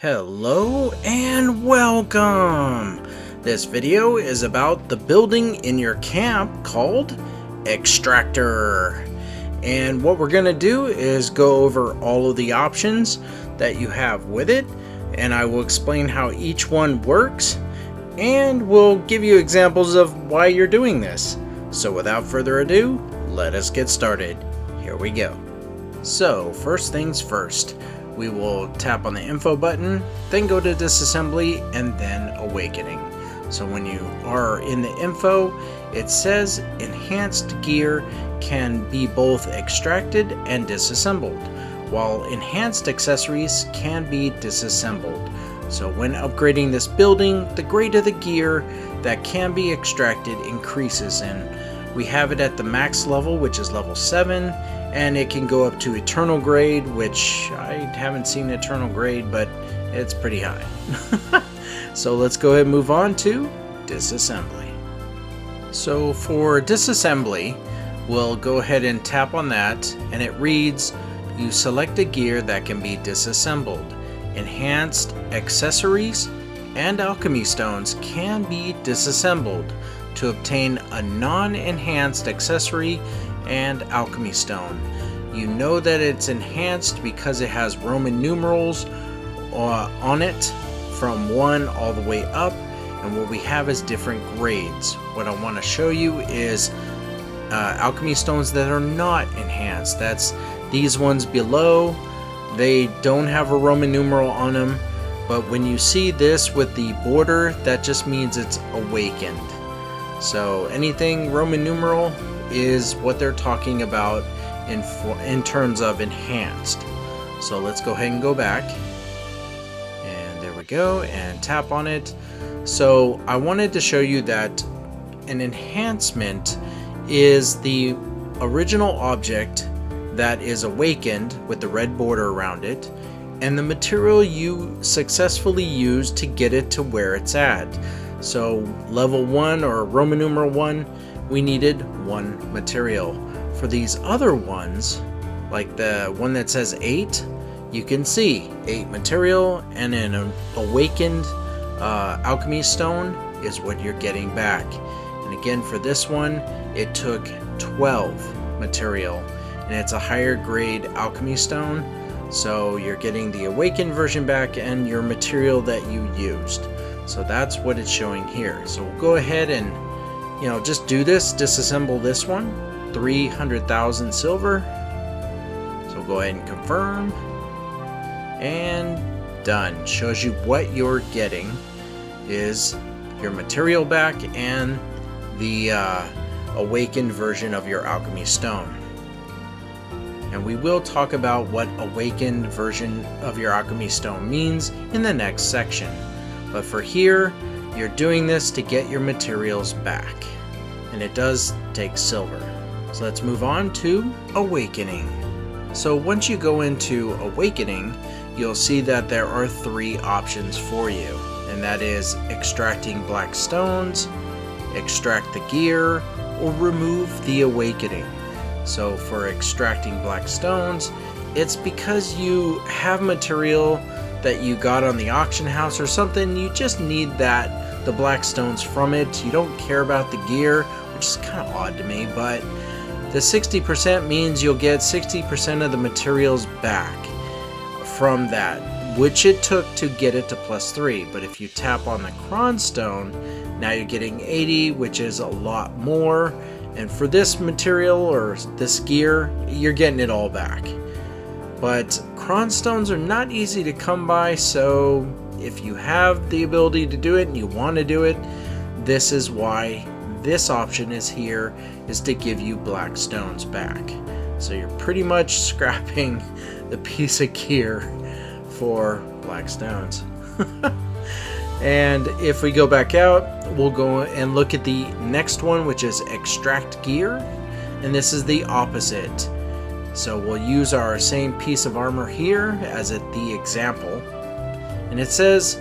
Hello and welcome! This video is about the building in your camp called Extractor. And what we're going to do is go over all of the options that you have with it, and I will explain how each one works, and we'll give you examples of why you're doing this. So without further ado, let us get started. Here we go. So first things first. We will tap on the info button, then go to disassembly, and then awakening. So when you are in the info, it says enhanced gear can be both extracted and disassembled, while enhanced accessories can be disassembled. So when upgrading this building, the grade of the gear that can be extracted increases, and we have it at the max level, which is level 7. And it can go up to eternal grade, which I haven't seen eternal grade, but it's pretty high. So let's go ahead and move on to disassembly. So for disassembly, we'll go ahead and tap on that, and it reads, you select a gear that can be disassembled. Enhanced accessories and alchemy stones can be disassembled. To obtain a non-enhanced accessory and alchemy stone, you know that it's enhanced because it has Roman numerals on it from 1 all the way up, and what we have is different grades. What I want to show you is alchemy stones that are not enhanced. That's these ones below. They don't have a Roman numeral on them, but when you see this with the border, that just means it's awakened. So anything Roman numeral is what they're talking about in terms of enhanced. So let's go ahead and go back, and there we go, and tap on it. So I wanted to show you that an enhancement is the original object that is awakened with the red border around it, and the material you successfully used to get it to where it's at. So level 1 or Roman numeral 1, we needed 1 material. For these other ones, like the one that says 8, you can see 8 material, and an awakened alchemy stone is what you're getting back. And again, for this one, it took 12 material, and it's a higher grade alchemy stone, so you're getting the awakened version back and your material that you used. So that's what it's showing here. So we'll go ahead and just do this, disassemble this one. 300,000 silver. So we'll go ahead and confirm, and done. Shows you what you're getting is your material back and the awakened version of your alchemy stone. And we will talk about what awakened version of your alchemy stone means in the next section. But for here, you're doing this to get your materials back, and it does take silver. So let's move on to awakening. So once you go into awakening, you'll see that there are 3 options for you, and that is extracting black stones, extract the gear, or remove the awakening. So for extracting black stones, it's because you have material that you got on the auction house or something. You just need the black stones from it. You don't care about the gear, which is kind of odd to me, but the 60% means you'll get 60% of the materials back from that, which it took to get it to +3. But if you tap on the cronstone, now you're getting 80, which is a lot more, and for this material or this gear, you're getting it all back. But cronstones are not easy to come by, so if you have the ability to do it and you want to do it, this is why this option is here, is to give you black stones back. So you're pretty much scrapping the piece of gear for black stones. And if we go back out, we'll go and look at the next one, which is extract gear, and this is the opposite. So we'll use our same piece of armor here as the example, and it says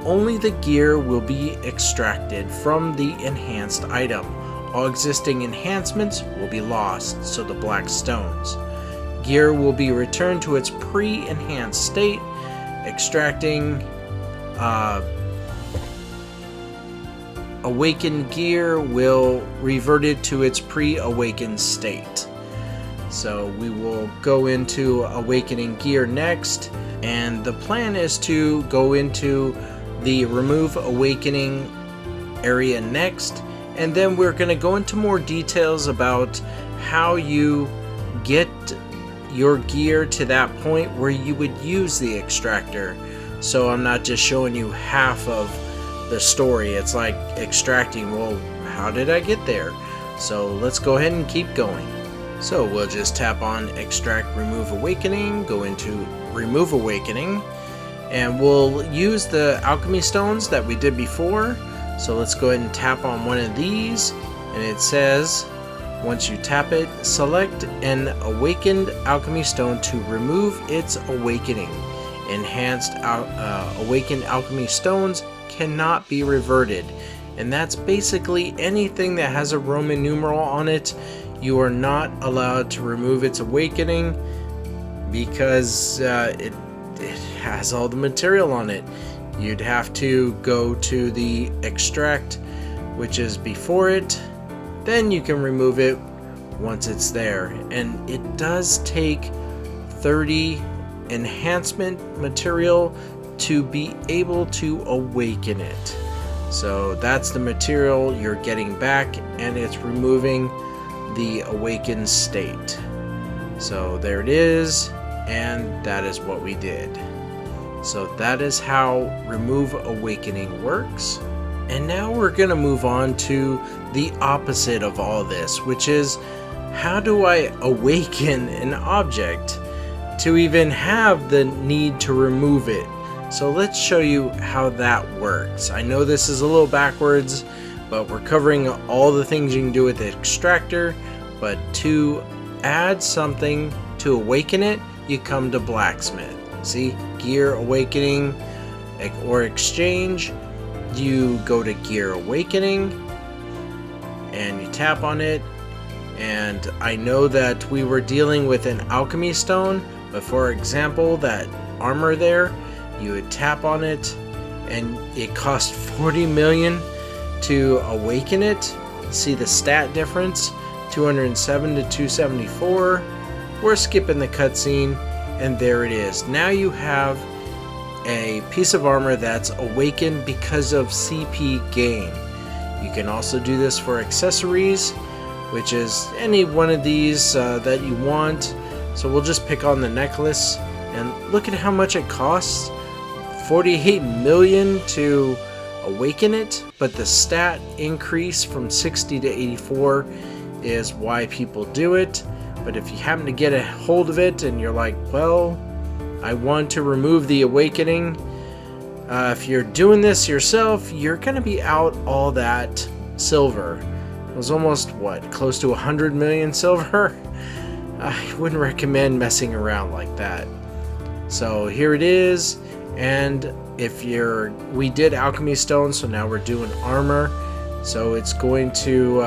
only the gear will be extracted from the enhanced item. All existing enhancements will be lost, so the black stones. Gear will be returned to its pre-enhanced state extracting awakened gear will revert it to its pre-awakened state. So we will go into awakening gear next, and the plan is to go into the remove awakening area next, and then we're going to go into more details about how you get your gear to that point where you would use the extractor. So I'm not just showing you half of the story. It's like extracting, well, how did I get there? So let's go ahead and keep going. So we'll just tap on extract remove awakening, go into remove awakening, and we'll use the alchemy stones that we did before. So let's go ahead and tap on one of these, and it says once you tap it, select an awakened alchemy stone to remove its awakening. Enhanced awakened alchemy stones cannot be reverted, and that's basically anything that has a Roman numeral on it. You are not allowed to remove its awakening because it has all the material on it. You'd have to go to the extract, which is before it, then you can remove it once it's there. And it does take 30 enhancement material to be able to awaken it. So that's the material you're getting back, and it's removing the awakened state. So there it is, and that is what we did. So that is how remove awakening works. And now we're going to move on to the opposite of all this, which is how do I awaken an object to even have the need to remove it? So let's show you how that works. I know this is a little backwards, but we're covering all the things you can do with the extractor. But to add something to awaken it, you come to blacksmith. See, gear awakening or exchange, you go to gear awakening and you tap on it. And I know that we were dealing with an alchemy stone, but for example, that armor there, you would tap on it and it cost 40 million to awaken it. See the stat difference, 207 to 274. We're skipping the cutscene, and there it is. Now you have a piece of armor that's awakened because of CP gain. You can also do this for accessories, which is any one of these that you want. So we'll just pick on the necklace, and look at how much it costs. 48 million to awaken it, but the stat increase from 60 to 84 is why people do it. But if you happen to get a hold of it and you're like, well, I want to remove the awakening, if you're doing this yourself, you're going to be out all that silver. It was almost, what, close to 100 million silver? I wouldn't recommend messing around like that. So here it is. And if we did alchemy stone, so now we're doing armor. So it's going to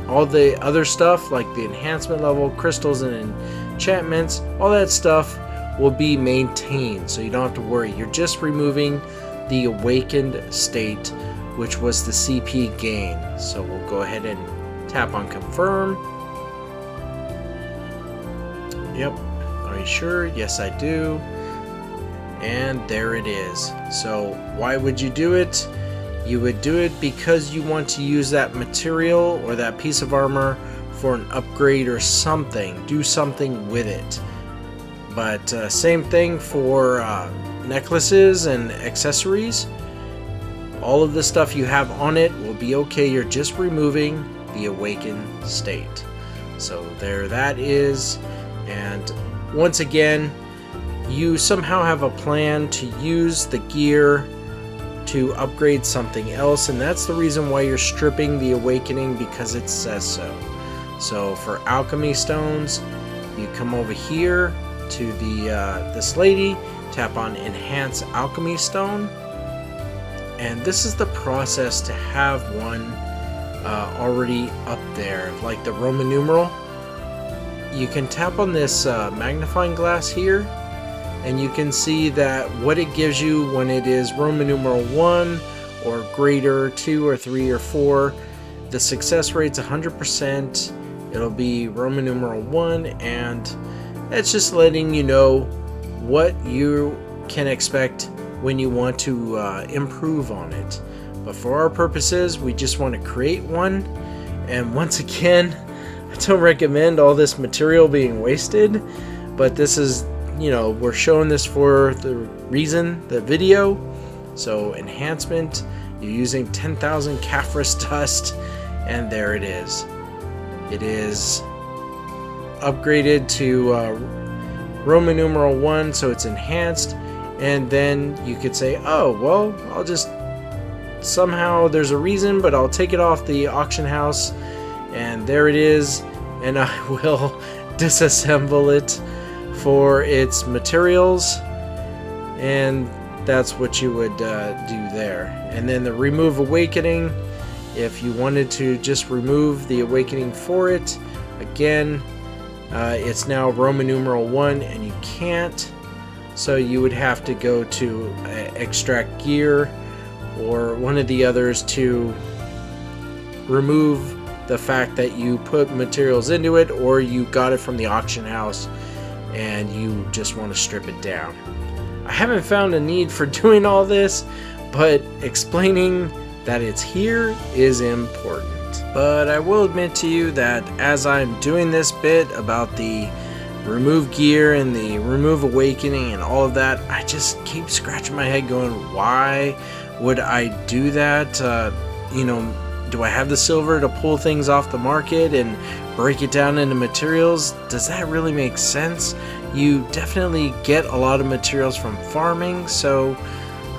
all the other stuff like the enhancement level, crystals and enchantments, all that stuff will be maintained. So you don't have to worry. You're just removing the awakened state, which was the CP gain. So we'll go ahead and tap on confirm. Yep. Are you sure? Yes, I do. And there it is. So why would you do it? You would do it because you want to use that material or that piece of armor for an upgrade or something. Do something with it. But same thing for necklaces and accessories. All of the stuff you have on it will be okay. You're just removing the awakened state. So there that is. And once again, you somehow have a plan to use the gear to upgrade something else, and that's the reason why you're stripping the awakening, because it says so. So for alchemy stones, you come over here to the this lady, tap on enhance alchemy stone, and this is the process to have one already up there, like the Roman numeral. You can tap on this magnifying glass here, and you can see that what it gives you when it is Roman numeral 1 or greater, 2 or 3 or 4, the success rate's 100%. It'll be Roman numeral 1, and it's just letting you know what you can expect when you want to improve on it. But for our purposes, we just want to create one. And once again, I don't recommend all this material being wasted, but this is, we're showing this for the reason, the video. So enhancement, you're using 10,000 Caphras dust, and there it is. It is upgraded to Roman numeral 1, so it's enhanced. And then you could say, oh, well, I'll just, somehow there's a reason, but I'll take it off the auction house, and there it is, and I will disassemble it for its materials, and that's what you would do there. And then the remove awakening, if you wanted to just remove the awakening for it, again, it's now Roman numeral 1, and you can't. So you would have to go to extract gear or one of the others to remove the fact that you put materials into it, or you got it from the auction house and you just want to strip it down. I haven't found a need for doing all this, but explaining that it's here is important. But I will admit to you that as I'm doing this bit about the remove gear and the remove awakening and all of that, I just keep scratching my head going, why would I do that? Do I have the silver to pull things off the market and break it down into materials? Does that really make sense? You definitely get a lot of materials from farming, so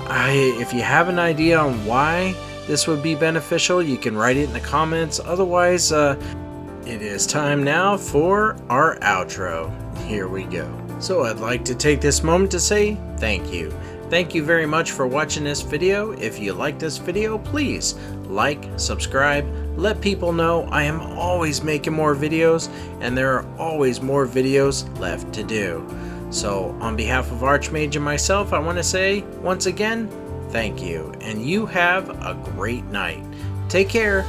if you have an idea on why this would be beneficial, you can write it in the comments. Otherwise, it is time now for our outro. Here we go. So I'd like to take this moment to say thank you. Thank you very much for watching this video. If you like this video, please like, subscribe, let people know I am always making more videos, and there are always more videos left to do. So on behalf of Archmage and myself, I want to say once again, thank you, and you have a great night. Take care.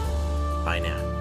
Bye now.